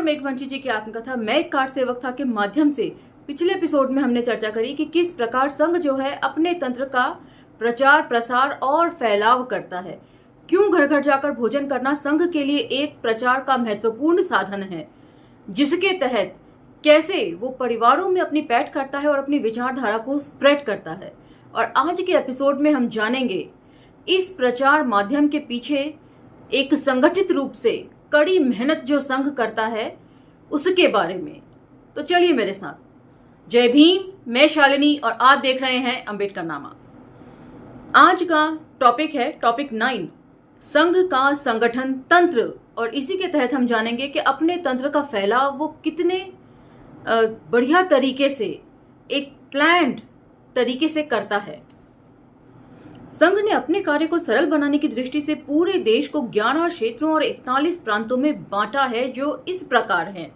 मेघवंशी जी की आत्मकथा मैं एक कार्ड सेवक था के माध्यम से पिछले एपिसोड में हमने चर्चा करी कि किस प्रकार संघ जो है अपने तंत्र का प्रचार प्रसार और फैलाव करता है। क्यों घर घर जाकर भोजन करना संघ के लिए एक प्रचार का महत्वपूर्ण साधन है, जिसके तहत कैसे वो परिवारों में अपनी पैठ करता है और अपनी विचारधारा को स्प्रेड करता है। और आज के एपिसोड में हम जानेंगे इस प्रचार माध्यम के पीछे एक संगठित रूप से कड़ी मेहनत जो संघ करता है उसके बारे में। तो चलिए मेरे साथ। जय भीम, मैं शालिनी और आप देख रहे हैं अंबेडकर नामा। आज का टॉपिक है टॉपिक 9, संघ का संगठन तंत्र। और इसी के तहत हम जानेंगे कि अपने तंत्र का फैलाव वो कितने बढ़िया तरीके से, एक प्लान्ड तरीके से करता है। संघ ने अपने कार्य को सरल बनाने की दृष्टि से पूरे देश को 11 क्षेत्रों और 41 प्रांतों में बांटा है, जो इस प्रकार हैं।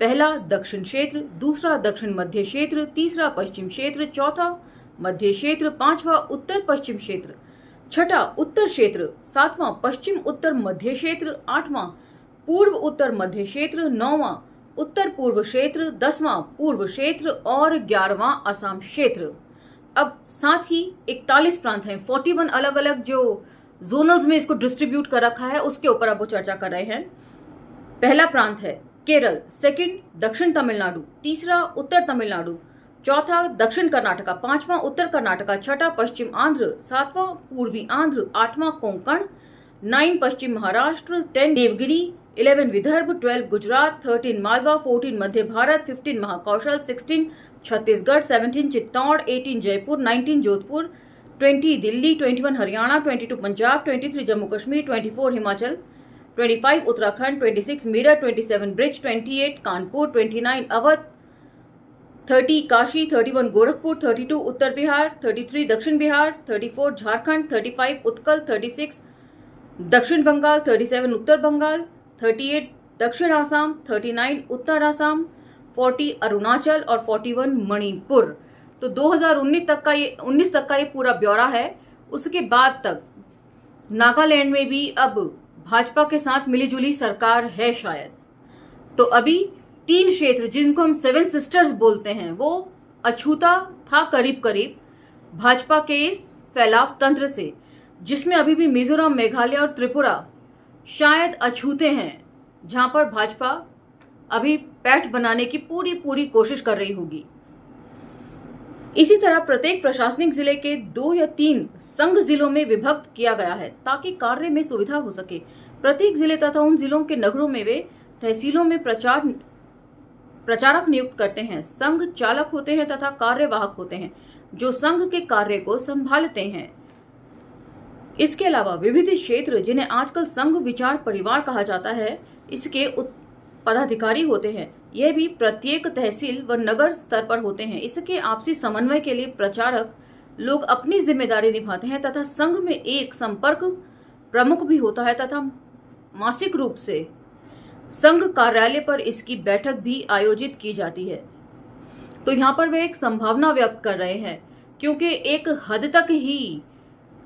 पहला दक्षिण क्षेत्र, दूसरा दक्षिण मध्य क्षेत्र, तीसरा पश्चिम क्षेत्र, चौथा मध्य क्षेत्र, पांचवा उत्तर पश्चिम क्षेत्र, छठा उत्तर क्षेत्र, सातवां पश्चिम उत्तर मध्य क्षेत्र, आठवां पूर्व उत्तर मध्य क्षेत्र, नौवां उत्तर पूर्व क्षेत्र, 10वां पूर्व क्षेत्र और 11वां असम क्षेत्र। अब साथ ही 41 प्रांत हैं, 41 अलग अलग जो जोनल्स में इसको डिस्ट्रीब्यूट कर रखा है, उसके ऊपर अब वो चर्चा कर रहे हैं। पहला प्रांत है केरल, सेकंड दक्षिण तमिलनाडु, तीसरा उत्तर तमिलनाडु, चौथा दक्षिण कर्नाटका, पांचवां उत्तर कर्नाटका, छठा पश्चिम आंध्र, सातवां पूर्वी आंध्र, आठवां कोंकण, 9 पश्चिम महाराष्ट्र, 10 देवगिरी, 11 विदर्भ, 12 गुजरात, 13 मालवा, 14 मध्य भारत, 15 महाकौशल, 16 छत्तीसगढ़, 17 चित्तौड़, 18 जयपुर, 19 जोधपुर, 20 दिल्ली, 21 हरियाणा, 22 पंजाब, 23 जम्मू कश्मीर, 24 हिमाचल, 25 उत्तराखंड, 26 मेरठ, 27 ब्रिज, 28 कानपुर, 29 अवध, 30 काशी, 31 गोरखपुर, 32 उत्तर बिहार, 33 दक्षिण बिहार, 34 झारखंड, 35 उत्कल, 36 दक्षिण बंगाल, 37 उत्तर बंगाल, 38 दक्षिण आसाम, 39 उत्तर आसाम, 40 अरुणाचल और 41 मणिपुर। तो 2019 तक का ये पूरा ब्यौरा है। उसके बाद तक नागालैंड में भी अब भाजपा के साथ मिलीजुली सरकार है शायद। तो अभी 3 क्षेत्र जिनको हम 7 सिस्टर्स बोलते हैं वो अछूता था करीब करीब भाजपा के इस फैलाव तंत्र से, जिसमें अभी भी मिजोरम, मेघालय और त्रिपुरा शायद अछूते हैं, जहां पर भाजपा अभी पैठ बनाने की पूरी कोशिश कर रही होगी। इसी तरह प्रत्येक प्रशासनिक जिले के 2 या 3 संघ जिलों में विभक्त किया गया है ताकि कार्य में सुविधा हो सके। प्रत्येक जिले तथा उन जिलों के नगरों में वे तहसीलों में प्रचारक नियुक्त करते हैं। संघ चालक होते हैं तथा कार्यवाहक होते हैं जो संघ के कार्य को संभालते हैं। इसके अलावा विविध क्षेत्र जिन्हें आजकल संघ विचार परिवार कहा जाता है, इसके पदाधिकारी होते हैं। यह भी प्रत्येक तहसील व नगर स्तर पर होते हैं। इसके आपसी समन्वय के लिए प्रचारक लोग अपनी जिम्मेदारी निभाते हैं तथा संघ में एक संपर्क प्रमुख भी होता है तथा मासिक रूप से संघ कार्यालय पर इसकी बैठक भी आयोजित की जाती है। तो यहाँ पर वे एक संभावना व्यक्त कर रहे हैं, क्योंकि एक हद तक ही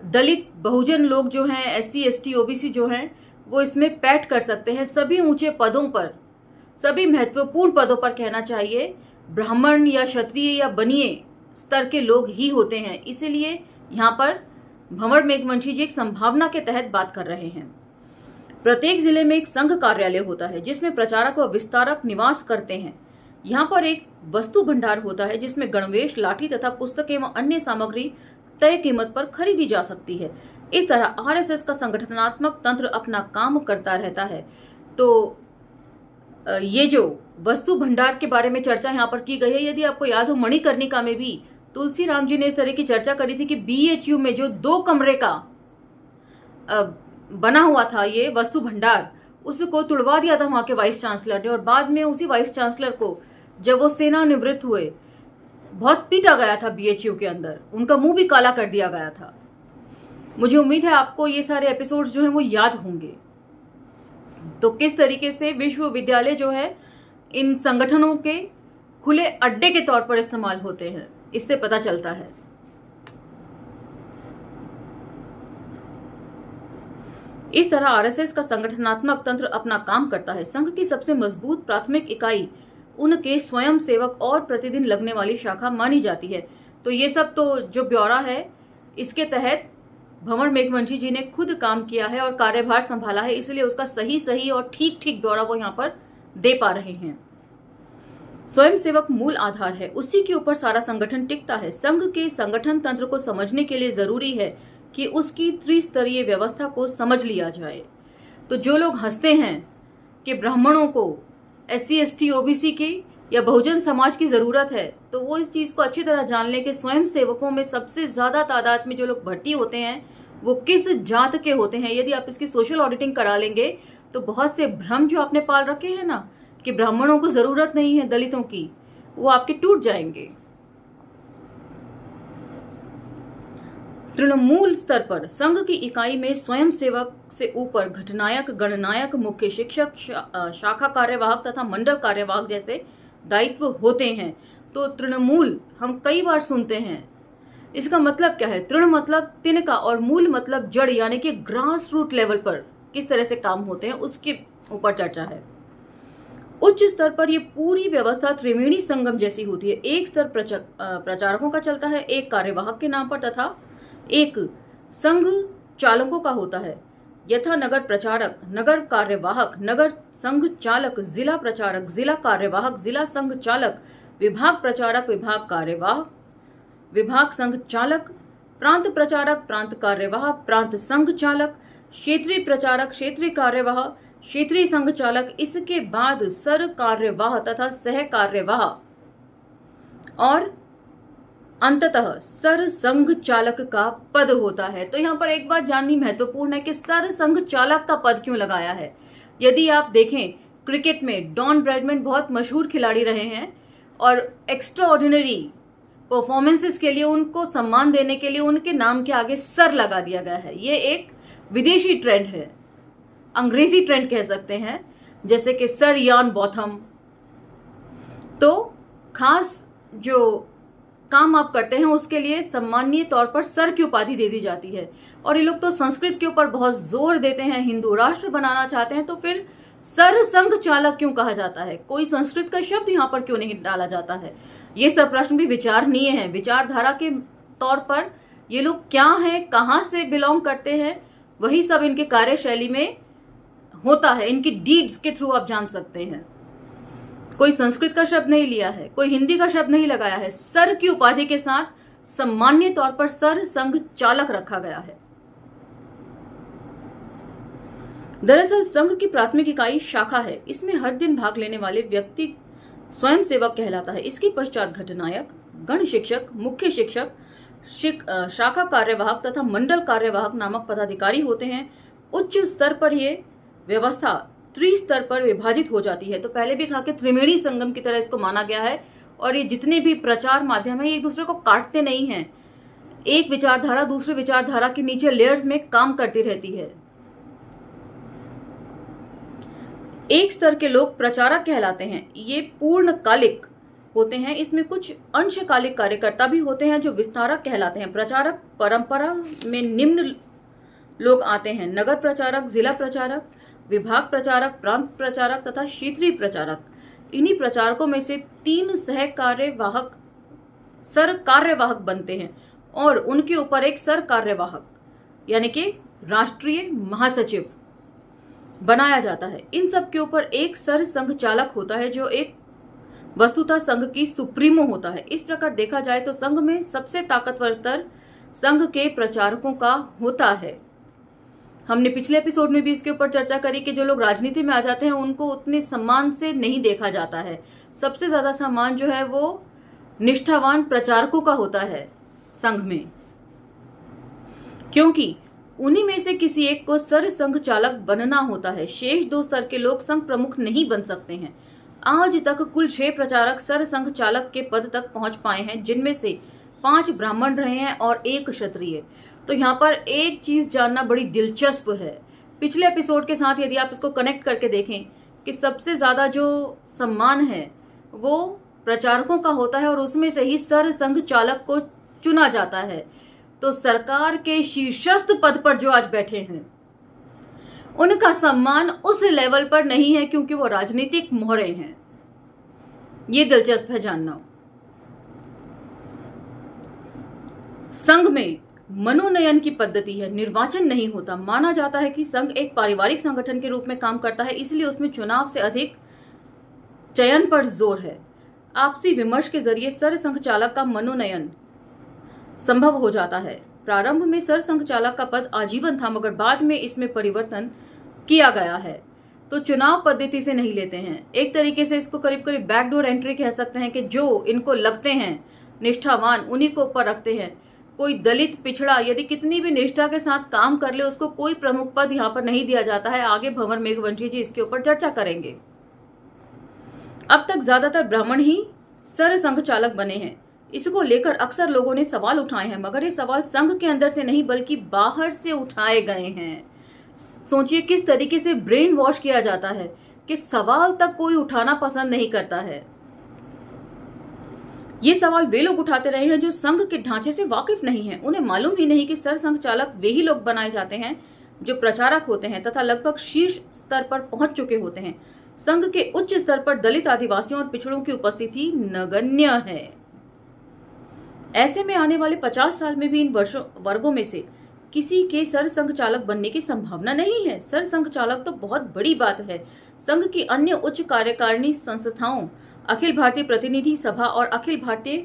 दलित बहुजन लोग जो हैं, SC ST OBC जो हैं, वो इसमें पैठ कर सकते हैं। सभी ऊंचे पदों पर, सभी महत्वपूर्ण पदों पर कहना चाहिए ब्राह्मण या क्षत्रिय या बनिए स्तर के लोग ही होते हैं। इसीलिए यहाँ पर भंवर मेघवंशी जी एक संभावना के तहत बात कर रहे हैं। प्रत्येक जिले में एक संघ कार्यालय होता है जिसमें प्रचारक व विस्तारक निवास करते हैं। यहाँ पर एक वस्तु भंडार होता है जिसमें गणवेश, लाठी तथा पुस्तकें व अन्य सामग्री तय कीमत पर खरीदी जा सकती है। इस तरह RSS का संगठनात्मक तंत्र अपना काम करता रहता है। तो ये जो वस्तु भंडार के बारे में चर्चा यहाँ पर की गई है, यदि आपको याद हो मणिकर्णिका में भी तुलसी राम जी ने इस तरह की चर्चा करी थी कि BHU में जो 2 कमरे का बना हुआ था ये वस्तु भंडार, उसको तुड़वा दिया था वहां के वाइस चांसलर ने। और बाद में उसी वाइस चांसलर को जब वो सेवानिवृत्त हुए बहुत पीटा गया था BHU के अंदर, उनका मुंह भी काला कर दिया गया था। मुझे उम्मीद है आपको ये सारे एपिसोड्स जो हैं वो याद होंगे। तो किस तरीके से विश्वविद्यालय जो है इन संगठनों के खुले अड्डे के तौर पर इस्तेमाल होते हैं, इससे पता चलता है। इस तरह आरएसएस का संगठनात्मक तंत्र अपना काम करता है। संघ की सबसे मजबूत प्राथमिक इकाई उनके स्वयं सेवक और प्रतिदिन लगने वाली शाखा मानी जाती है। तो ये सब तो जो ब्यौरा है, इसके तहत भंवर मेघवंशी जी ने खुद काम किया है और कार्यभार संभाला है, इसलिए उसका सही और ठीक ब्यौरा वो यहाँ पर दे पा रहे हैं। स्वयं सेवक मूल आधार है, उसी के ऊपर सारा संगठन टिकता है। संघ के संगठन तंत्र को समझने के लिए जरूरी है कि उसकी त्रिस्तरीय व्यवस्था को समझ लिया जाए। तो जो लोग हंसते हैं कि ब्राह्मणों को SC ST OBC के या बहुजन समाज की जरूरत है, तो वो इस चीज को अच्छी तरह जान लें कि स्वयं सेवकों में सबसे ज्यादा तादाद में जो लोग भर्ती होते हैं वो किस जात के होते हैं। यदि आप इसकी सोशल ऑडिटिंग करा लेंगे तो बहुत से भ्रम जो आपने पाल रखे हैं ना कि ब्राह्मणों को जरूरत नहीं है दलितों की, वो आपके टूट जाएंगे। तृणमूल स्तर पर संघ की इकाई में स्वयं सेवक से ऊपर घटनायक, गणनायक, मुख्य शिक्षक, शाखा कार्यवाहक तथा मंडल कार्यवाहक जैसे दायित्व होते हैं। तो तृणमूल हम कई बार सुनते हैं, इसका मतलब क्या है? तृण मतलब तिनका और मूल मतलब जड़, यानी कि ग्रास रूट लेवल पर किस तरह से काम होते हैं उसके ऊपर चर्चा है। उच्च स्तर पर यह पूरी व्यवस्था त्रिवेणी संगम जैसी होती है। एक स्तर प्रचारकों का चलता है, एक कार्यवाहक के नाम पर तथा एक संघ चालकों का होता है। यथा नगर प्रचारक, नगर कार्यवाहक, नगर संघ चालक, जिला प्रचारक, जिला कार्यवाहक, जिला संघ चालक, विभाग प्रचारक, विभाग कार्यवाहक, विभाग संघ चालक, प्रांत प्रचारक, प्रांत कार्यवाहक, प्रांत संघ चालक, क्षेत्रीय प्रचारक, क्षेत्रीय कार्यवाह, क्षेत्रीय संघ चालक, इसके बाद सर कार्यवाह तथा सह कार्यवाह और अंततः सर संघ चालक का पद होता है। तो यहाँ पर एक बात जाननी महत्वपूर्ण है कि सर संघ चालक का पद क्यों लगाया है। यदि आप देखें क्रिकेट में डॉन ब्रैडमैन बहुत मशहूर खिलाड़ी रहे हैं और एक्स्ट्रा ऑर्डिनरी परफॉर्मेंसेस के लिए उनको सम्मान देने के लिए उनके नाम के आगे सर लगा दिया गया है। ये एक विदेशी ट्रेंड है, अंग्रेजी ट्रेंड कह सकते हैं, जैसे कि सर यान बॉथम। तो खास जो काम आप करते हैं उसके लिए सम्मानीय तौर पर सर की उपाधि दे दी जाती है। और ये लोग तो संस्कृत के ऊपर बहुत जोर देते हैं, हिंदू राष्ट्र बनाना चाहते हैं, तो फिर सर संघ चालक क्यों कहा जाता है? कोई संस्कृत का शब्द यहाँ पर क्यों नहीं डाला जाता है? ये सब प्रश्न भी विचारणीय है। विचारधारा के तौर पर ये लोग क्या हैं, कहाँ से बिलोंग करते हैं, वही सब इनके कार्यशैली में होता है। इनकी डीड्स के थ्रू आप जान सकते हैं। कोई संस्कृत का शब्द नहीं लिया है, कोई हिंदी का शब्द नहीं लगाया है, सर की उपाधि के साथ सम्मान्य तौर पर सर संघ चालक रखा गया है। दरअसल संघ की प्राथमिक इकाई शाखा है। इसमें हर दिन भाग लेने वाले व्यक्ति स्वयं सेवक कहलाता है। इसके पश्चात घटनायक, गण शिक्षक, मुख्य शिक्षक, शाखा कार्यवाहक तथा मंडल कार्यवाहक नामक पदाधिकारी होते हैं। उच्च स्तर पर यह व्यवस्था त्रिस्तर पर विभाजित हो जाती है। तो पहले भी कहा कि त्रिवेणी संगम की तरह इसको माना गया है और ये जितने भी प्रचार माध्यम है ये एक दूसरे को काटते नहीं हैं। एक विचारधारा दूसरे विचारधारा के नीचे लेयर्स में काम करती रहती है। एक स्तर के लोग प्रचारक कहलाते हैं। ये पूर्णकालिक होते हैं। इसमें कुछ अंशकालिक कार्यकर्ता भी होते हैं जो विस्तारक कहलाते हैं। प्रचारक परंपरा में निम्न लोग आते हैं: नगर प्रचारक, जिला प्रचारक, विभाग प्रचारक, प्रांत प्रचारक तथा क्षेत्रीय प्रचारक। इन्हीं प्रचारकों में से 3 सह कार्यवाहक सर कार्यवाहक बनते हैं और उनके ऊपर एक सर कार्यवाहक यानी कि राष्ट्रीय महासचिव बनाया जाता है। इन सब के ऊपर एक सर संघ चालक होता है जो एक वस्तुतः संघ की सुप्रीमो होता है। इस प्रकार देखा जाए तो संघ में सबसे ताकतवर स्तर संघ के प्रचारकों का होता है। हमने पिछले एपिसोड में भी इसके ऊपर चर्चा करी कि जो लोग राजनीति में आ जाते हैं उनको उतने सम्मान से नहीं देखा जाता है। सबसे ज्यादा सम्मान जो है वो निष्ठावान प्रचारकों का होता है संघ में, क्योंकि उन्हीं में से किसी एक को सर संघ चालक बनना होता है। शेष 2 स्तर के लोग संघ प्रमुख नहीं बन सकते हैं। आज तक कुल 6 प्रचारक सर संघ चालक के पद तक पहुंच पाए हैं, जिनमें से 5 ब्राह्मण रहे हैं और 1 क्षत्रिय। तो यहाँ पर एक चीज जानना बड़ी दिलचस्प है। पिछले एपिसोड के साथ यदि आप इसको कनेक्ट करके देखें कि सबसे ज्यादा जो सम्मान है वो प्रचारकों का होता है और उसमें से ही सर संघ चालक को चुना जाता है। तो सरकार के शीर्षस्थ पद पर जो आज बैठे हैं उनका सम्मान उस लेवल पर नहीं है क्योंकि वो राजनीतिक मोहरे हैं। ये दिलचस्प है जानना। संघ में मनोनयन की पद्धति है, निर्वाचन नहीं होता। माना जाता है कि संघ एक पारिवारिक संगठन के रूप में काम करता है, इसलिए उसमें चुनाव से अधिक चयन पर जोर है। आपसी विमर्श के जरिए सरसंघ चालक का मनोनयन संभव हो जाता है। प्रारंभ में सरसंघ चालक का पद आजीवन था, मगर बाद में इसमें परिवर्तन किया गया है। तो चुनाव पद्धति से नहीं लेते हैं। एक तरीके से इसको करीब करीब बैकडोर एंट्री कह सकते हैं कि जो इनको लगते हैं निष्ठावान उन्हीं को ऊपर रखते हैं। कोई दलित पिछड़ा यदि कितनी भी निष्ठा के साथ काम कर ले, उसको कोई प्रमुख पद यहाँ पर नहीं दिया जाता है। आगे भंवर मेघवंशी जी इसके ऊपर चर्चा करेंगे। अब तक ज्यादातर ब्राह्मण ही सरसंघ चालक बने हैं। इसको लेकर अक्सर लोगों ने सवाल उठाए हैं, मगर ये सवाल संघ के अंदर से नहीं बल्कि बाहर से उठाए गए हैं। सोचिए किस तरीके से ब्रेन वॉश किया जाता है कि सवाल तक कोई उठाना पसंद नहीं करता है। ये सवाल वे लोग उठाते रहे हैं जो संघ के ढांचे से वाकिफ नहीं है। उन्हें मालूम ही नहीं कि सरसंघ चालक वे ही लोग बनाए जाते हैं जो प्रचारक होते हैं तथा लगभग शीर्ष स्तर पर पहुंच चुके होते हैं। संघ के उच्च स्तर पर दलित, आदिवासियों और पिछड़ों की उपस्थिति नगण्य है। ऐसे में आने वाले 50 साल में भी इन वर्गों में से किसी के सरसंघ चालक बनने की संभावना नहीं है। सरसंघ चालक तो बहुत बड़ी बात है। संघ की अन्य उच्च कार्यकारिणी संस्थाओं, अखिल भारतीय प्रतिनिधि सभा और अखिल भारतीय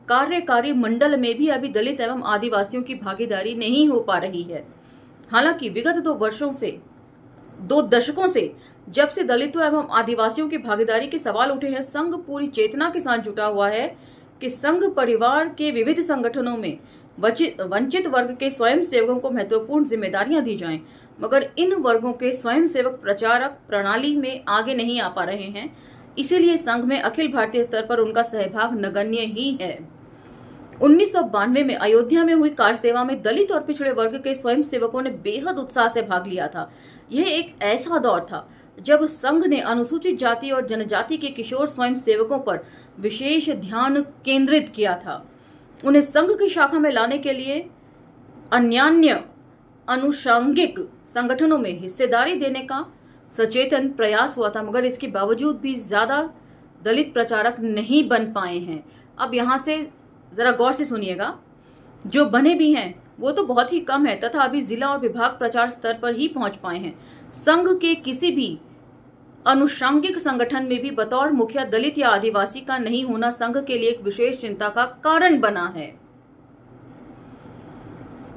कार्यकारी मंडल में भी अभी दलित एवं आदिवासियों की भागीदारी नहीं हो पा रही है। हालांकि विगत 2 दशकों से जब से दलितों एवं आदिवासियों की भागीदारी के सवाल उठे हैं, संघ पूरी चेतना के साथ जुटा हुआ है कि संघ परिवार के विविध संगठनों में वंचित वर्ग के स्वयं सेवकों को महत्वपूर्ण जिम्मेदारियां दी जाएं, मगर इन वर्गों के स्वयं सेवक प्रचारक प्रणाली में आगे नहीं आ पा रहे हैं। इसीलिए संघ में अखिल भारतीय स्तर पर उनका सहभाग नगण्य ही है। 1992 में अयोध्या में हुई कार सेवा में दलित और पिछड़े वर्ग के स्वयं सेवकों ने बेहद उत्साह से भाग लिया था। यह एक ऐसा दौर था जब संघ ने अनुसूचित जाति और जनजाति के किशोर स्वयं सेवकों पर विशेष ध्यान केंद्रित किया था। उन्हें संघ की शाखा में लाने के लिए अन्यान्य अनुषंगिक संगठनों में हिस्सेदारी देने का सचेतन प्रयास हुआ था, मगर इसके बावजूद भी ज्यादा दलित प्रचारक नहीं बन पाए हैं। अब यहाँ से जरा गौर से सुनिएगा, जो बने भी हैं वो तो बहुत ही कम है तथा अभी जिला और विभाग प्रचार स्तर पर ही पहुंच पाए हैं। संघ के किसी भी अनुषंगिक संगठन में भी बतौर मुखिया दलित या आदिवासी का नहीं होना संघ के लिए एक विशेष चिंता का कारण बना है।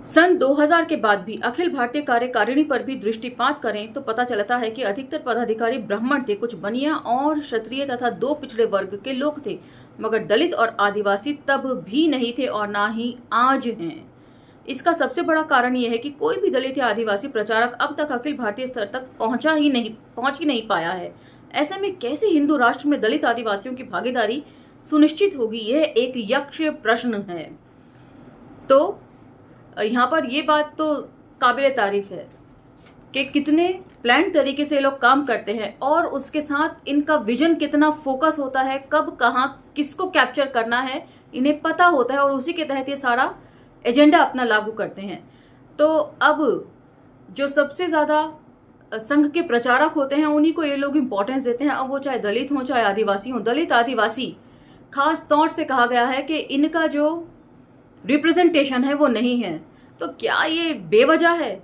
सन 2000 के बाद भी अखिल भारतीय कार्यकारिणी पर भी दृष्टिपात करें तो पता चलता है कि अधिकतर पदाधिकारी ब्राह्मण थे, कुछ बनिया और क्षत्रिय तथा 2 पिछड़े वर्ग के लोग थे, मगर दलित और आदिवासी तब भी नहीं थे और ना ही आज हैं। इसका सबसे बड़ा कारण यह है कि कोई भी दलित या आदिवासी प्रचारक अब तक अखिल भारतीय स्तर तक पहुंच ही नहीं पाया है। ऐसे में कैसे हिंदू राष्ट्र में दलित आदिवासियों की भागीदारी सुनिश्चित होगी, यह एक यक्ष प्रश्न है। तो यहाँ पर यह बात तो काबिल तारीफ है कि कितने प्लान तरीके से लोग काम करते हैं और उसके साथ इनका विजन कितना फोकस होता है, कब कहाँ किसको कैप्चर करना है इन्हें पता होता है और उसी के तहत ये सारा एजेंडा अपना लागू करते हैं। तो अब जो सबसे ज्यादा संघ के प्रचारक होते हैं उन्हीं को ये लोग इंपॉर्टेंस देते हैं। अब वो चाहे दलित हो चाहे आदिवासी हो, दलित आदिवासी खास तौर से कहा गया है कि इनका जो रिप्रेजेंटेशन है वो नहीं है। तो क्या ये बेवजह है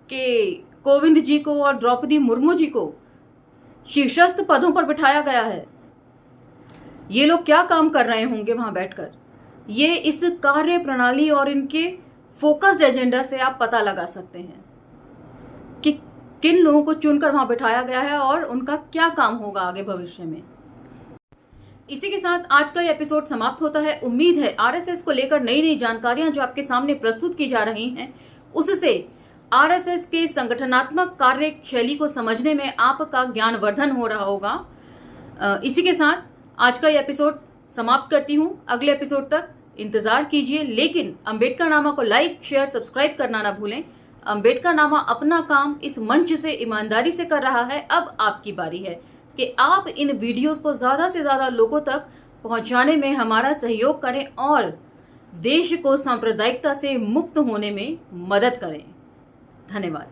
कि कोविंद जी को और द्रौपदी मुर्मू जी को शीर्षस्थ पदों पर बिठाया गया है? ये लोग क्या काम कर रहे होंगे वहां बैठकर? ये इस कार्य प्रणाली और इनके फोकस्ड एजेंडा से आप पता लगा सकते हैं कि किन लोगों को चुनकर वहां बिठाया गया है और उनका क्या काम होगा आगे भविष्य में। इसी के साथ आज का ये एपिसोड समाप्त होता है। उम्मीद है आरएसएस को लेकर नई नई जानकारियां जो आपके सामने प्रस्तुत की जा रही हैं उससे आरएसएस के संगठनात्मक कार्यशैली को समझने में आपका ज्ञानवर्धन हो रहा होगा। इसी के साथ आज का ये एपिसोड समाप्त करती हूं। अगले एपिसोड तक इंतजार कीजिए, लेकिन अंबेडकरनामा को लाइक, शेयर, सब्सक्राइब करना ना भूलें। अंबेडकरनामा अपना काम इस मंच से ईमानदारी से कर रहा है। अब आपकी बारी है कि आप इन वीडियोस को ज्यादा से ज्यादा लोगों तक पहुंचाने में हमारा सहयोग करें और देश को सांप्रदायिकता से मुक्त होने में मदद करें। धन्यवाद।